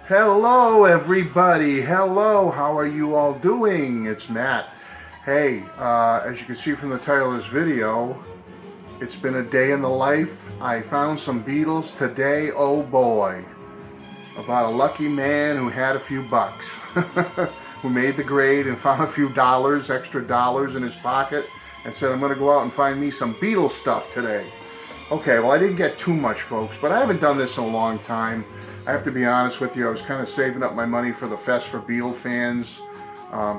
Hello everybody, hello, how are you all doing? It's Matt. Hey, as you can see from the title of this video, it's been a day in the life. I found some Beatles today, oh boy. About a lucky man who had a few bucks, who made the grade and found a few dollars, extra dollars in his pocket, and said, I'm going to go out and find me some Beatles stuff today. Okay, well I didn't get too much, folks, but I haven't done this in a long time. I have to be honest with you, I was kind of saving up my money for the Fest for Beatle fans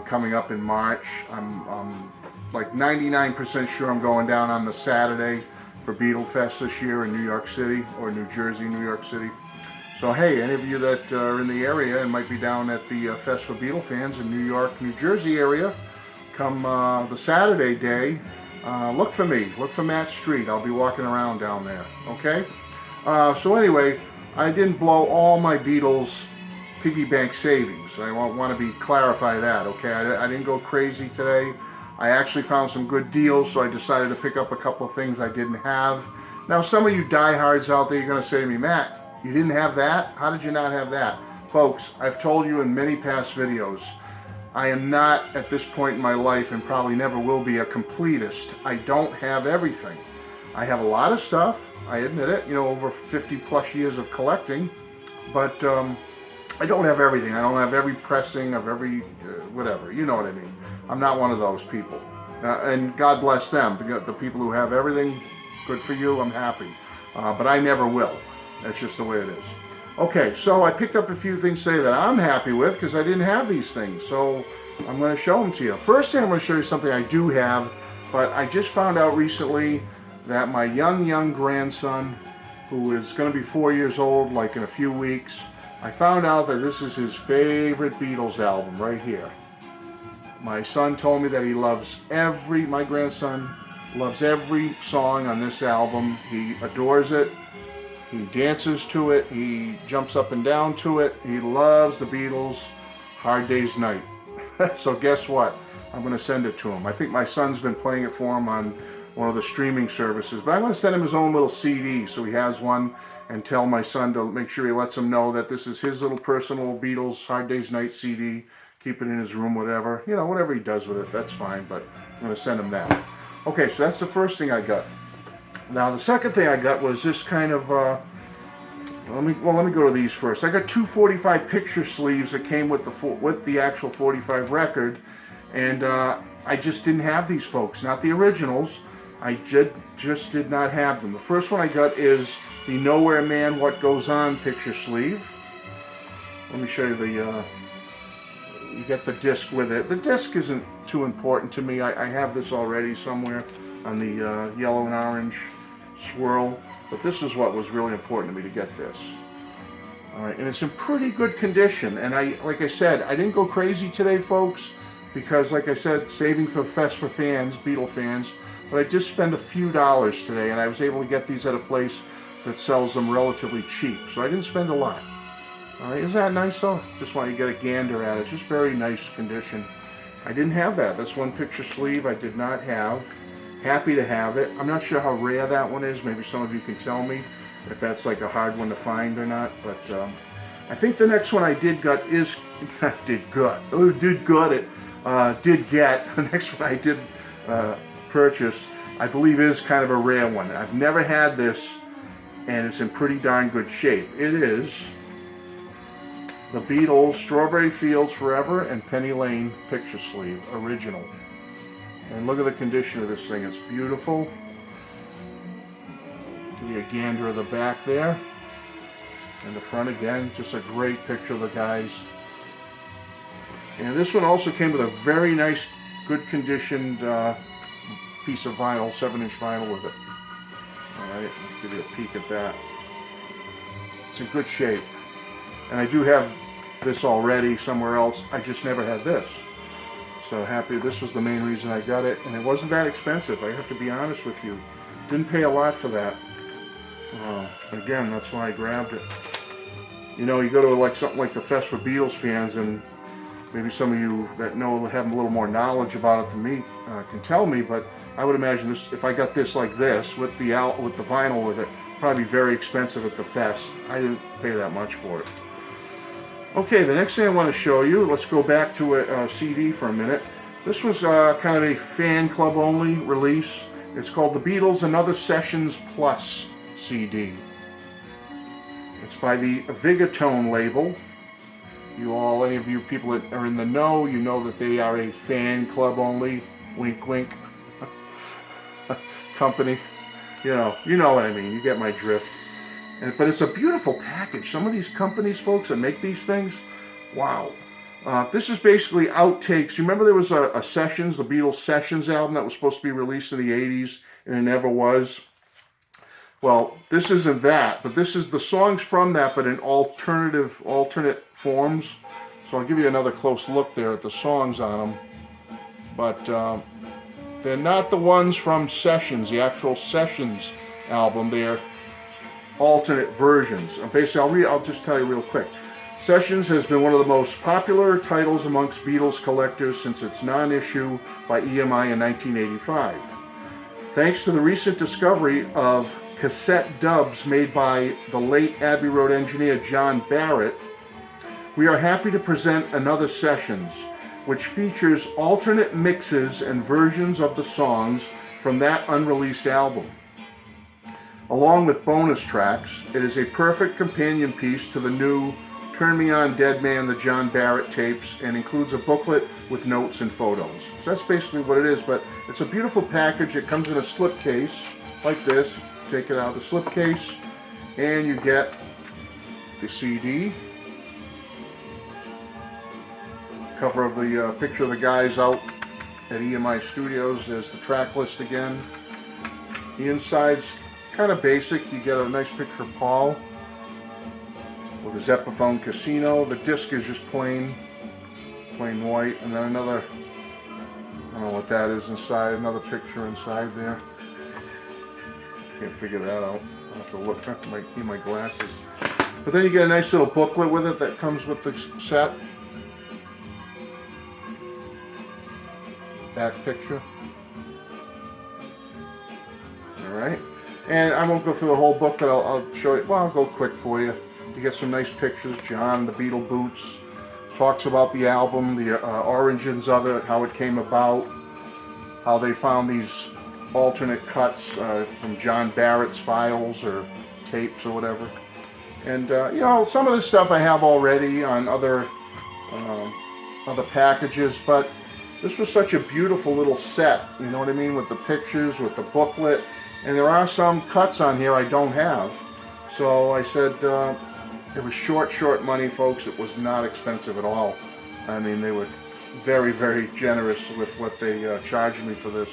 coming up in March. I'm like 99% sure I'm going down on the Saturday for Beatle Fest this year in New York City, or New Jersey, New York City. So hey, any of you that are in the area and might be down at the Fest for Beatle fans in New York, New Jersey area, come the Saturday day, look for me. Look for Matt Street. I'll be walking around down there, okay? So anyway, I didn't blow all my Beatles piggy bank savings. I want to clarify that, okay? I didn't go crazy today. I actually found some good deals, so I decided to pick up a couple of things I didn't have. Now, some of you diehards out there, you're going to say to me, Matt, you didn't have that? How did you not have that? Folks, I've told you in many past videos, I am not, at this point in my life, and probably never will be, a completist. I don't have everything. I have a lot of stuff, I admit it, you know, over 50 plus years of collecting, but I don't have everything. I don't have every pressing of every, whatever, you know what I mean. I'm not one of those people. And God bless them, the people who have everything, good for you, I'm happy. But I never will. That's just the way it is. Okay, so I picked up a few things today that I'm happy with because I didn't have these things. So I'm going to show them to you. First thing I'm going to show you something I do have, but I just found out recently that my young grandson, who is going to be 4 years old like in a few weeks, I found out that this is his favorite Beatles album right here. My son told me that he loves my grandson loves every song on this album. He adores it. He dances to it. He jumps up and down to it. He loves the Beatles, Hard Day's Night. So guess what? I'm going to send it to him. I think my son's been playing it for him on one of the streaming services, but I'm going to send him his own little CD so he has one, and tell my son to make sure he lets him know that this is his little personal Beatles Hard Day's Night CD. Keep it in his room, whatever. You know, whatever he does with it, that's fine, but I'm going to send him that. Okay, so that's the first thing I got. Now, the second thing I got was this kind of, let me go to these first. I got two 45 picture sleeves that came with the actual 45 record, and I just didn't have these, folks. Not the originals. I just did not have them. The first one I got is the Nowhere Man What Goes On picture sleeve. Let me show you you get the disc with it. The disc isn't too important to me. I have this already somewhere on the yellow and orange swirl, but this is what was really important to me to get this. All right, and it's in pretty good condition. And like I said, I didn't go crazy today, folks, because like I said, saving for Fest for fans, Beatle fans, but I just spent a few dollars today, and I was able to get these at a place that sells them relatively cheap, so I didn't spend a lot. All right, isn't that nice though? Just want you to get a gander at it. It's just very nice condition. I didn't have that. That's one picture sleeve I did not have. Happy to have it. I'm not sure how rare that one is. Maybe some of you can tell me if that's like a hard one to find or not. But I think the next one I did get is did get. The next one I did purchase, I believe, is kind of a rare one. I've never had this, and it's in pretty darn good shape. It is the Beatles Strawberry Fields Forever and Penny Lane picture sleeve, original. And look at the condition of this thing. It's beautiful. Give you a gander of the back there. And the front again, just a great picture of the guys. And this one also came with a very nice, good conditioned piece of vinyl, 7-inch vinyl with it. Alright, let's give you a peek at that. It's in good shape. And I do have this already somewhere else. I just never had this. So happy. This was the main reason I got it. And it wasn't that expensive, I have to be honest with you. Didn't pay a lot for that. Again, that's why I grabbed it. You know, you go to like something like the Fest for Beatles fans, and maybe some of you that know, have a little more knowledge about it than me, can tell me, but I would imagine this, if I got this like this with the vinyl with it, probably very expensive at the fest. I didn't pay that much for it. Okay, the next thing I want to show you, let's go back to a CD for a minute. This was kind of a fan club only release. It's called The Beatles Another Sessions Plus CD. It's by the Vigatone label. Any of you people that are in the know, you know that they are a fan club only, wink wink, company. You know what I mean. You get my drift. But it's a beautiful package. Some of these companies, folks, that make these things, wow. This is basically outtakes. You remember there was a Sessions, the Beatles Sessions album that was supposed to be released in the 80s, and it never was. Well, this isn't that, but this is the songs from that, but in alternate forms. So I'll give you another close look there at the songs on them. But they're not the ones from Sessions, the actual Sessions album. They're alternate versions. And basically, I'll just tell you real quick. Sessions has been one of the most popular titles amongst Beatles collectors since its non-issue by EMI in 1985. Thanks to the recent discovery of cassette dubs made by the late Abbey Road engineer John Barrett, we are happy to present Another Sessions, which features alternate mixes and versions of the songs from that unreleased album. Along with bonus tracks, it is a perfect companion piece to the new Turn Me On Dead Man, the John Barrett tapes, and includes a booklet with notes and photos. So that's basically what it is, but it's a beautiful package. It comes in a slipcase like this. Take it out of the slipcase, and you get the CD. Cover of the picture of the guys out at EMI Studios. There's the track list again. The inside's kind of basic. You get a nice picture of Paul with his Epiphone Casino. The disc is just plain white, and then another, I don't know what that is inside, another picture inside there. Can't figure that out. I'll have to look. That might be my glasses. But then you get a nice little booklet with it that comes with the set. Back picture. Alright. And I won't go through the whole book, but I'll show you. Well, I'll go quick for you. You get some nice pictures. John, the Beatle Boots, talks about the album, the origins of it, how it came about, how they found these alternate cuts from John Barrett's files or tapes or whatever. And some of this stuff I have already on other packages, but this was such a beautiful little set, you know what I mean, with the pictures, with the booklet, and there are some cuts on here I don't have. So I said it was short money, folks. It was not expensive at all. I mean, they were very, very generous with what they charged me for this.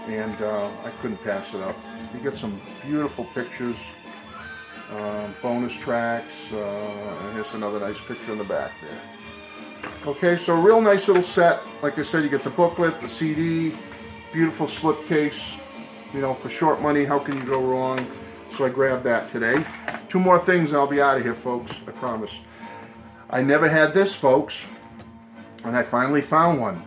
And I couldn't pass it up. You get some beautiful pictures, bonus tracks, and here's another nice picture in the back there. Okay, so a real nice little set. Like I said, you get the booklet, the CD, beautiful slipcase. You know, for short money, how can you go wrong? So I grabbed that today. 2 more things and I'll be out of here, folks. I promise. I never had this, folks, and I finally found one.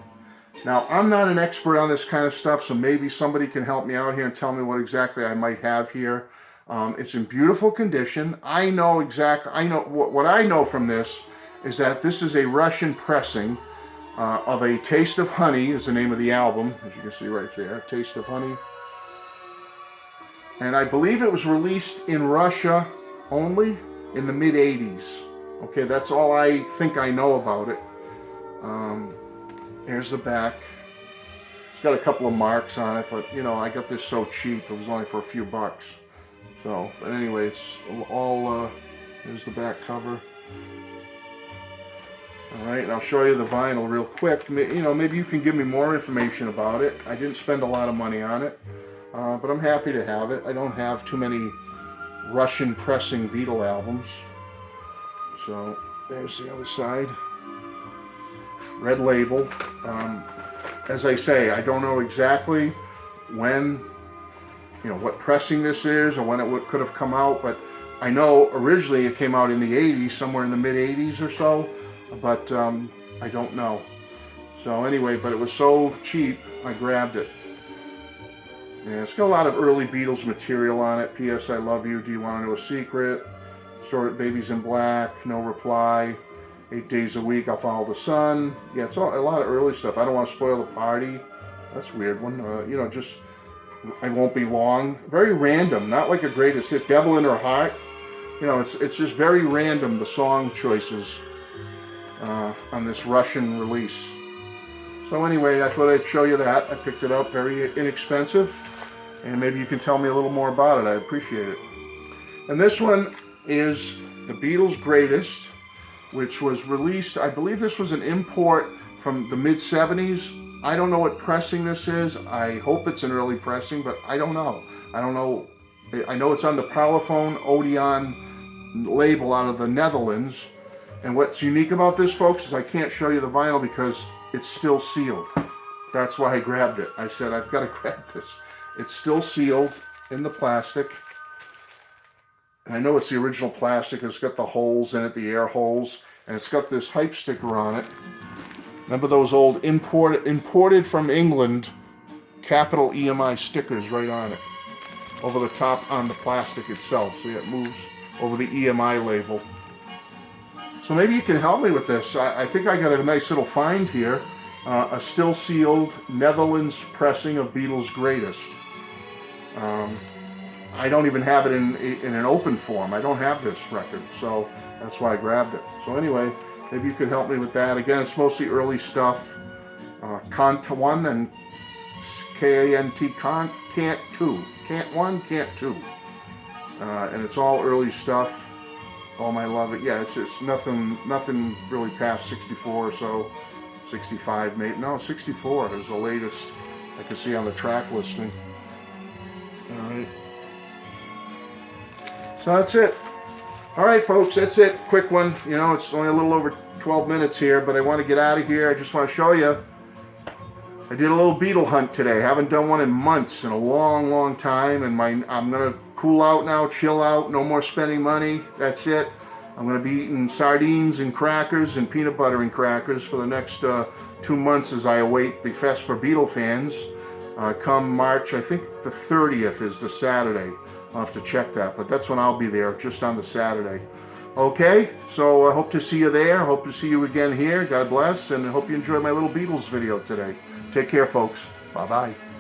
Now, I'm not an expert on this kind of stuff, so maybe somebody can help me out here and tell me what exactly I might have here. It's in beautiful condition. what I know from this is that this is a Russian pressing of A Taste of Honey is the name of the album, as you can see right there, Taste of Honey. And I believe it was released in Russia only in the mid-80s. Okay, that's all I think I know about it. Here's the back. It's got a couple of marks on it, but I got this so cheap. It was only for a few bucks. So, but anyway, it's all, here's the back cover. Alright, and I'll show you the vinyl real quick. Maybe you can give me more information about it. I didn't spend a lot of money on it, but I'm happy to have it. I don't have too many Russian pressing Beatle albums. So, there's the other side. Red label. As I say, I don't know exactly when, what pressing this is or when it could have come out, but I know originally it came out in the 80s, somewhere in the mid-80s or so, but I don't know. So anyway, but it was so cheap, I grabbed it. And it's got a lot of early Beatles material on it. P.S. I Love You, Do You Want to Know a Secret? Babies in Black, No Reply. 8 days a week, I'll follow the sun. Yeah, it's all, a lot of early stuff. I don't want to spoil the party. That's a weird one. You know, just, I won't be long. Very random, not like a greatest hit. Devil in Her Heart. You know, it's just very random, the song choices on this Russian release. So anyway, I thought I'd show you that. I picked it up, very inexpensive. And maybe you can tell me a little more about it. I appreciate it. And this one is the Beatles Greatest, which was released, I believe this was an import from the mid-70s. I don't know what pressing this is. I hope it's an early pressing, but I don't know. I don't know. I know it's on the Parlophone Odeon label out of the Netherlands. And what's unique about this, folks, is I can't show you the vinyl because it's still sealed. That's why I grabbed it. I said, I've got to grab this. It's still sealed in the plastic. And I know it's the original plastic. It's got the holes in it, the air holes, and it's got this hype sticker on it. Remember those old imported from England capital EMI stickers right on it, over the top on the plastic itself. So yeah, it moves over the EMI label. So maybe you can help me with this. I think I got a nice little find here. A still sealed Netherlands pressing of Beatles Greatest. I don't even have it in an open form. I don't have this record, so that's why I grabbed it. So anyway, maybe you could help me with that. Again, it's mostly early stuff. Cant 1 and K-A-N-T, Cant 2. Cant 1, Cant 2. And it's all early stuff. Oh, I love it. Yeah, it's just nothing really past 64 or so. 65 maybe. No, 64 is the latest I can see on the track listing. All right. So that's it. All right, folks, that's it. Quick one. You know, it's only a little over 12 minutes here, but I want to get out of here. I just want to show you. I did a little beetle hunt today. Haven't done one in months, in a long, long time. And I'm going to cool out now, chill out, no more spending money. That's it. I'm going to be eating sardines and crackers and peanut butter and crackers for the next 2 months as I await the Fest for Beatle fans. Come March, I think the 30th is the Saturday. I'll have to check that, but that's when I'll be there, just on the Saturday. Okay, so I hope to see you there. Hope to see you again here. God bless, and I hope you enjoyed my little Beatles video today. Take care, folks. Bye-bye.